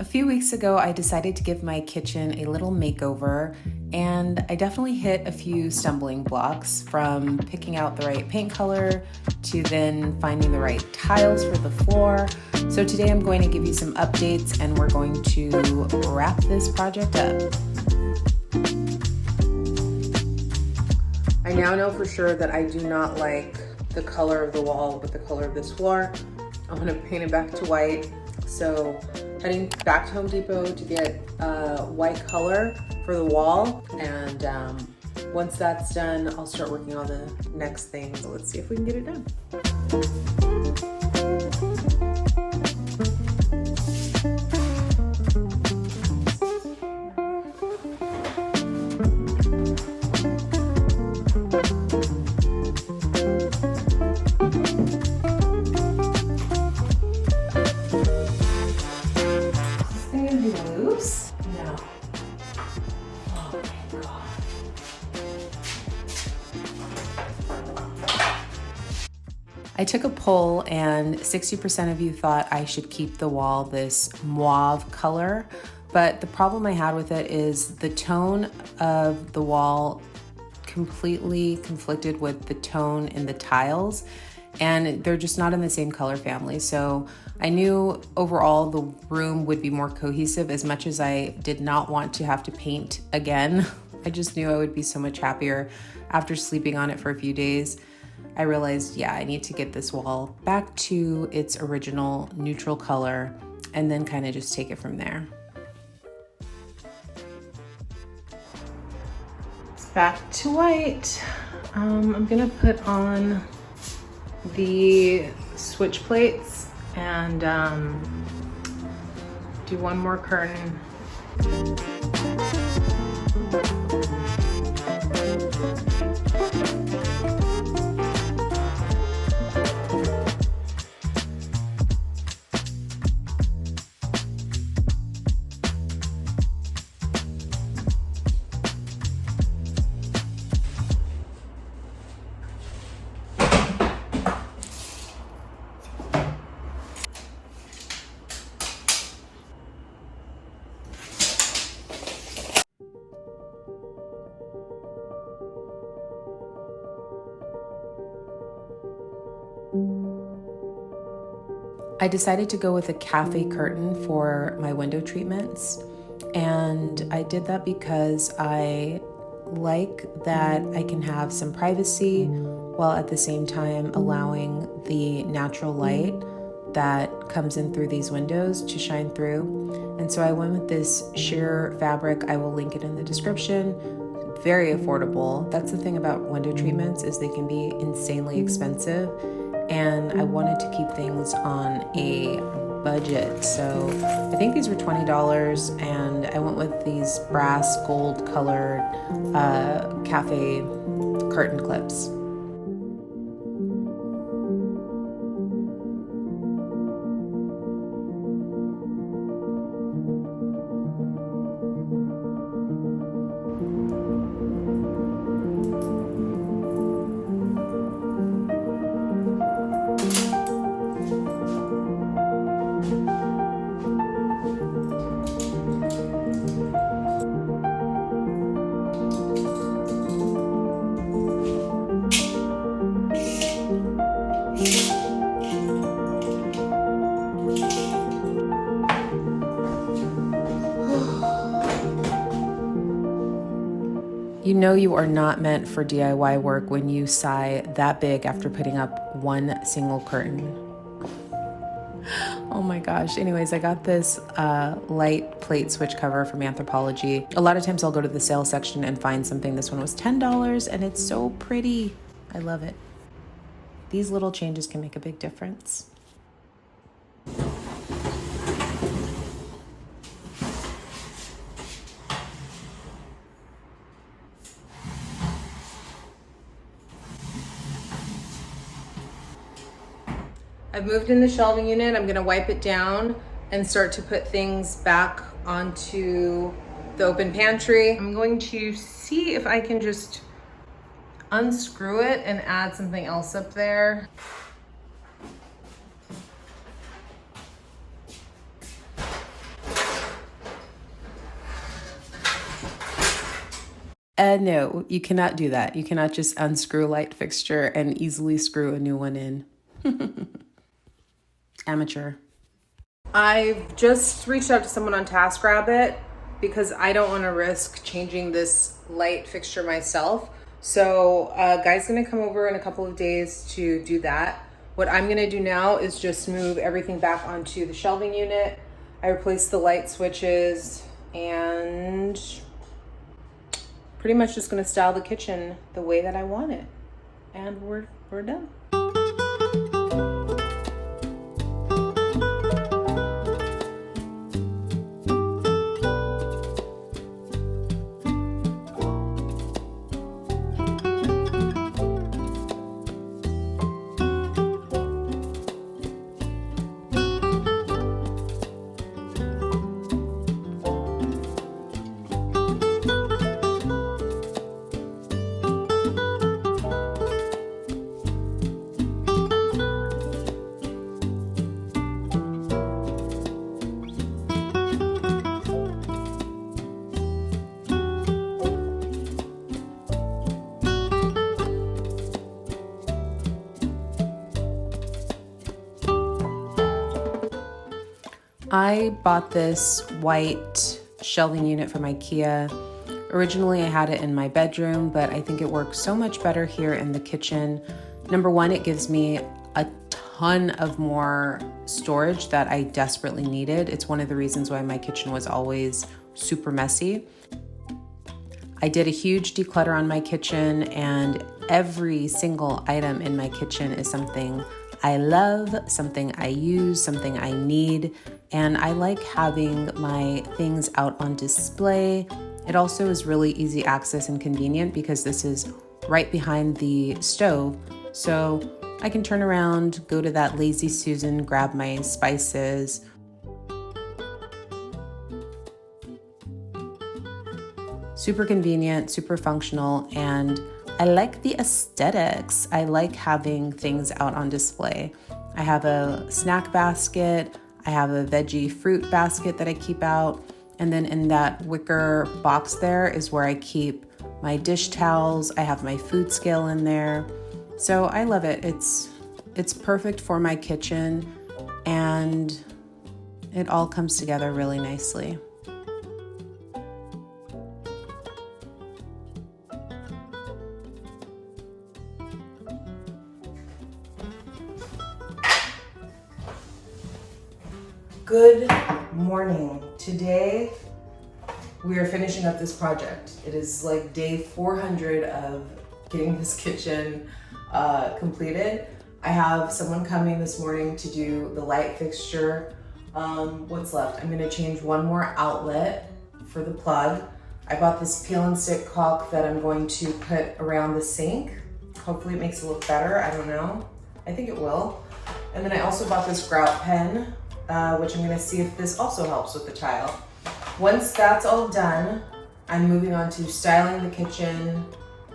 A few weeks ago, I decided to give my kitchen a little makeover, and I definitely hit a few stumbling blocks, from picking out the right paint color to then finding the right tiles for the floor. So today I'm going to give you some updates and we're going to wrap this project up. I now know for sure that I do not like the color of the wall with the color of this floor. I'm gonna paint it back to white. So heading back to Home Depot to get white color for the wall. And once that's done, I'll start working on the next thing. So let's see if we can get it done. I took a poll and 60% of you thought I should keep the wall this mauve color, but the problem I had with it is the tone of the wall completely conflicted with the tone in the tiles, and they're just not in the same color family. So I knew overall the room would be more cohesive. As much as I did not want to have to paint again, I just knew I would be so much happier after sleeping on it for a few days. I realized, yeah, I need to get this wall back to its original neutral color and then kind of just take it from there. It's back to white. I'm gonna put on the switch plates and do one more curtain. I decided to go with a cafe curtain for my window treatments, and I did that because I like that I can have some privacy while at the same time allowing the natural light that comes in through these windows to shine through. And so I went with this sheer fabric. I will link it in the description. Very affordable. That's the thing about window treatments, is they can be insanely expensive. And I wanted to keep things on a budget. So I think these were $20, and I went with these brass gold colored cafe curtain clips. You know you are not meant for DIY work when you sigh that big after putting up one single curtain. Oh my gosh. Anyways, I got this light plate switch cover from Anthropologie. A lot of times I'll go to the sale section and find something. This one was $10 and it's so pretty. I love it. These little changes can make a big difference. I've moved in the shelving unit. I'm gonna wipe it down and start to put things back onto the open pantry. I'm going to see if I can just unscrew it and add something else up there. No, you cannot do that. You cannot just unscrew a light fixture and easily screw a new one in. Amateur. I've just reached out to someone on TaskRabbit because I don't want to risk changing this light fixture myself. So a guy's gonna come over in a couple of days to do that. What I'm gonna do now is just move everything back onto the shelving unit. I replaced the light switches and pretty much just gonna style the kitchen the way that I want it. And we're done. I bought this white shelving unit from IKEA. Originally, I had it in my bedroom, but I think it works so much better here in the kitchen. Number one, it gives me a ton of more storage that I desperately needed. It's one of the reasons why my kitchen was always super messy. I did a huge declutter on my kitchen, and every single item in my kitchen is something I love, something I use, something I need, and I like having my things out on display. It also is really easy access and convenient because this is right behind the stove, so I can turn around, go to that Lazy Susan, grab my spices. Super convenient, super functional, and I like the aesthetics. I like having things out on display. I have a snack basket, I have a veggie fruit basket that I keep out, and then in that wicker box there is where I keep my dish towels. I have my food scale in there. So I love it. It's perfect for my kitchen, and it all comes together really nicely. Good morning. Today we are finishing up this project. It is like day 400 of getting this kitchen completed. I have someone coming this morning to do the light fixture. What's left? I'm gonna change one more outlet for the plug. I bought this peel and stick caulk that I'm going to put around the sink. Hopefully it makes it look better, I don't know. I think it will. And then I also bought this grout pen, which I'm gonna see if this also helps with the tile. Once that's all done, I'm moving on to styling the kitchen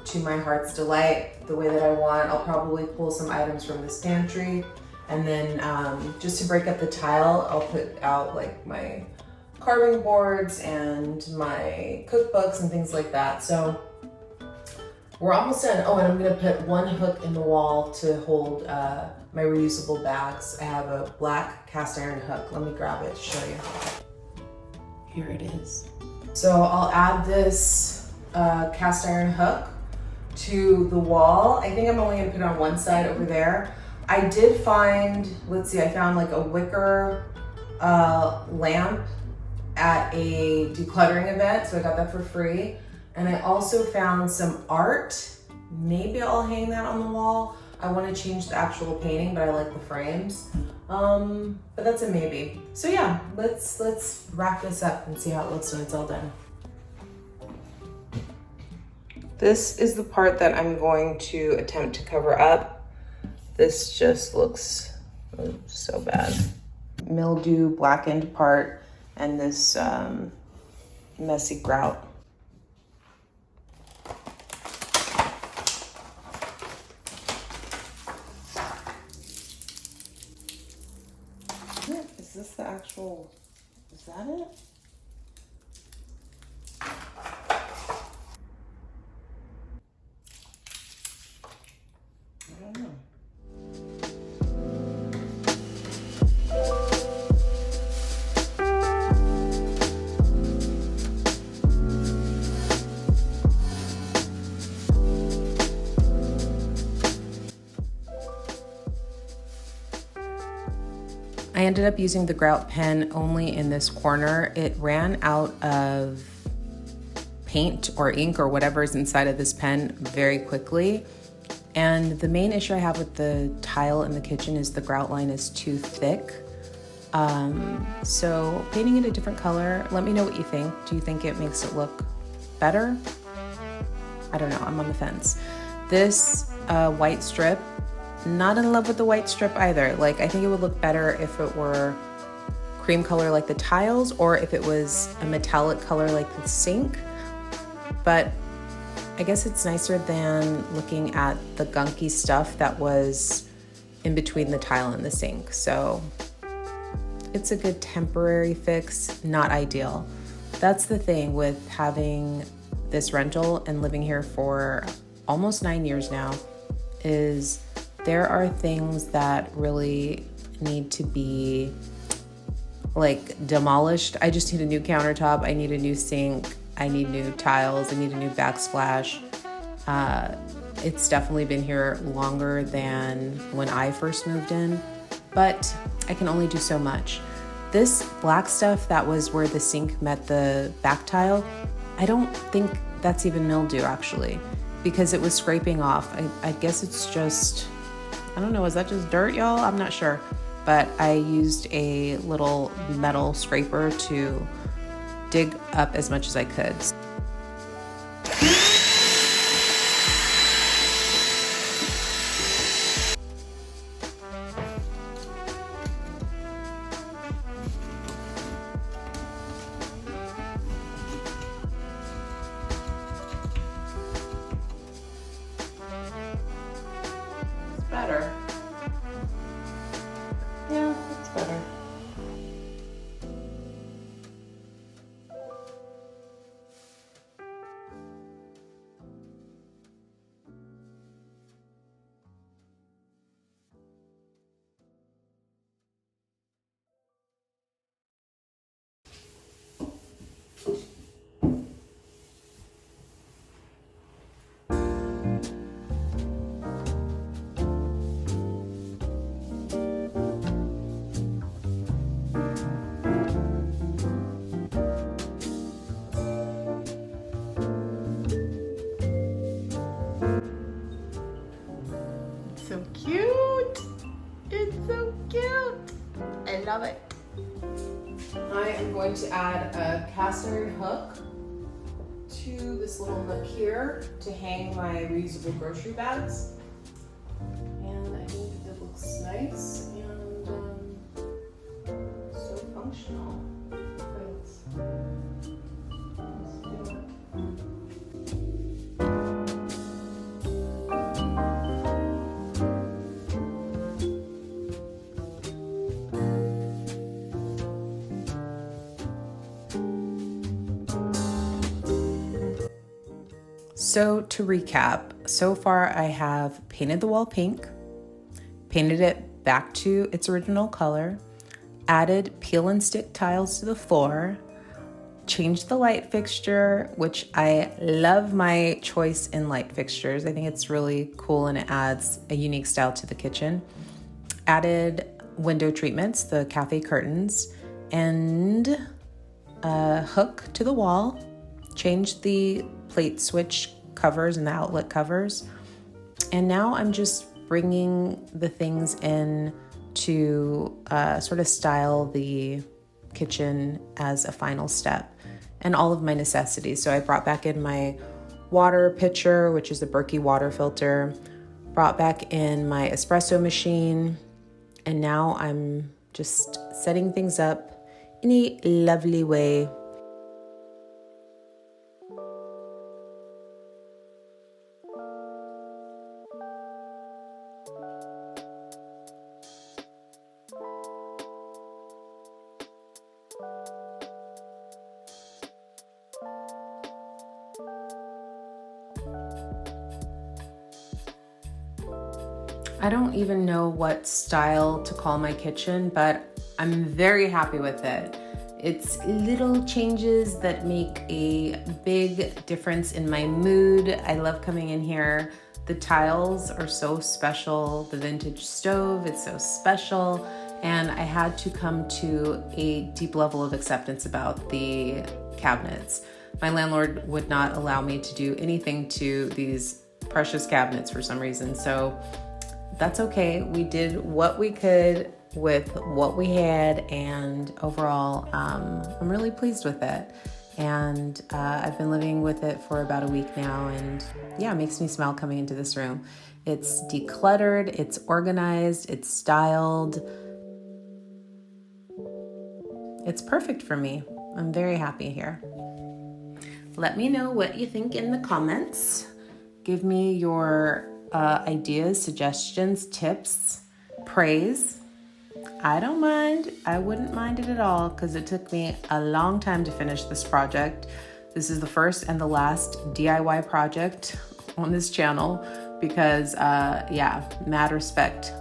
to my heart's delight, the way that I want. I'll probably pull some items from this pantry, and then just to break up the tile, I'll put out like my carving boards and my cookbooks and things like that. So we're almost done. Oh, and I'm gonna put one hook in the wall to hold my reusable bags. I have a black cast iron hook. Let me grab it to show you. Here it is. So I'll add this cast iron hook to the wall. I think I'm only gonna put it on one side over there. I did find, let's see, I found like a wicker lamp at a decluttering event, so I got that for free. And I also found some art. Maybe I'll hang that on the wall. I want to change the actual painting, but I like the frames. But that's a maybe. So yeah, let's wrap this up and see how it looks when it's all done. This is the part that I'm going to attempt to cover up. This just looks so bad. Mildew, blackened part, and this messy grout. Is this the actual, is that it? ended up using the grout pen only in this corner. It ran out of paint or ink or whatever is inside of this pen very quickly. And the main issue I have with the tile in the kitchen is the grout line is too thick. So painting it a different color, let me know what you think. Do you think it makes it look better? I don't know, I'm on the fence. This white strip, not in love with the white strip either. Like, I think it would look better if it were cream color like the tiles, or if it was a metallic color like the sink. But I guess it's nicer than looking at the gunky stuff that was in between the tile and the sink. So it's a good temporary fix, not ideal. That's the thing with having this rental and living here for almost 9 years now, is there are things that really need to be like demolished. I just need a new countertop. I need a new sink. I need new tiles. I need a new backsplash. It's definitely been here longer than when I first moved in, but I can only do so much. This black stuff that was where the sink met the back tile, I don't think that's even mildew actually, because it was scraping off. I guess it's just, I don't know, is that just dirt, y'all? I'm not sure. But I used a little metal scraper to dig up as much as I could. It's better. Yeah, it's better. So cute. It's so cute. I love it. I am going to add a cast iron hook to this little nook here to hang my reusable grocery bags. And I think it looks nice and so functional. Let's do it. So to recap, so far I have painted the wall pink, painted it back to its original color, added peel and stick tiles to the floor, changed the light fixture, which I love my choice in light fixtures. I think it's really cool and it adds a unique style to the kitchen. Added window treatments, the cafe curtains, and a hook to the wall, changed the plate switch covers and the outlet covers. And now I'm just bringing the things in to sort of style the kitchen as a final step, and all of my necessities. So I brought back in my water pitcher, which is a Berkey water filter, brought back in my espresso machine, and now I'm just setting things up in a lovely way. I don't even know what style to call my kitchen, but I'm very happy with it. It's little changes that make a big difference in my mood. I love coming in here. The tiles are so special. The vintage stove, it's so special. and I had to come to a deep level of acceptance about the cabinets. My landlord would not allow me to do anything to these precious cabinets for some reason, so that's okay. We did what we could with what we had, and overall, I'm really pleased with it. And I've been living with it for about a week now, and yeah, it makes me smile coming into this room. It's decluttered, it's organized, it's styled. It's perfect for me. I'm very happy here. Let me know what you think in the comments. Give me your ideas, suggestions, tips, praise. I don't mind. I wouldn't mind it at all because it took me a long time to finish this project. This is the first and the last DIY project on this channel because, mad respect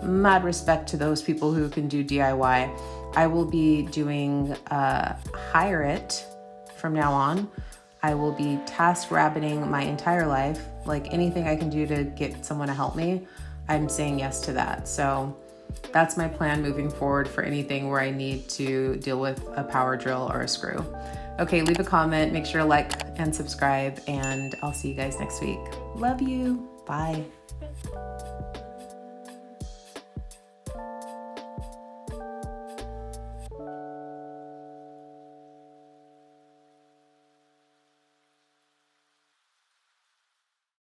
to those people who can do DIY. I will be doing hire it from now on. I will be task rabbiting my entire life. Like anything I can do to get someone to help me, I'm saying yes to that. So that's my plan moving forward for anything where I need to deal with a power drill or a screw. Okay, leave a comment, make sure to like and subscribe, and I'll see you guys next week. Love you. Bye.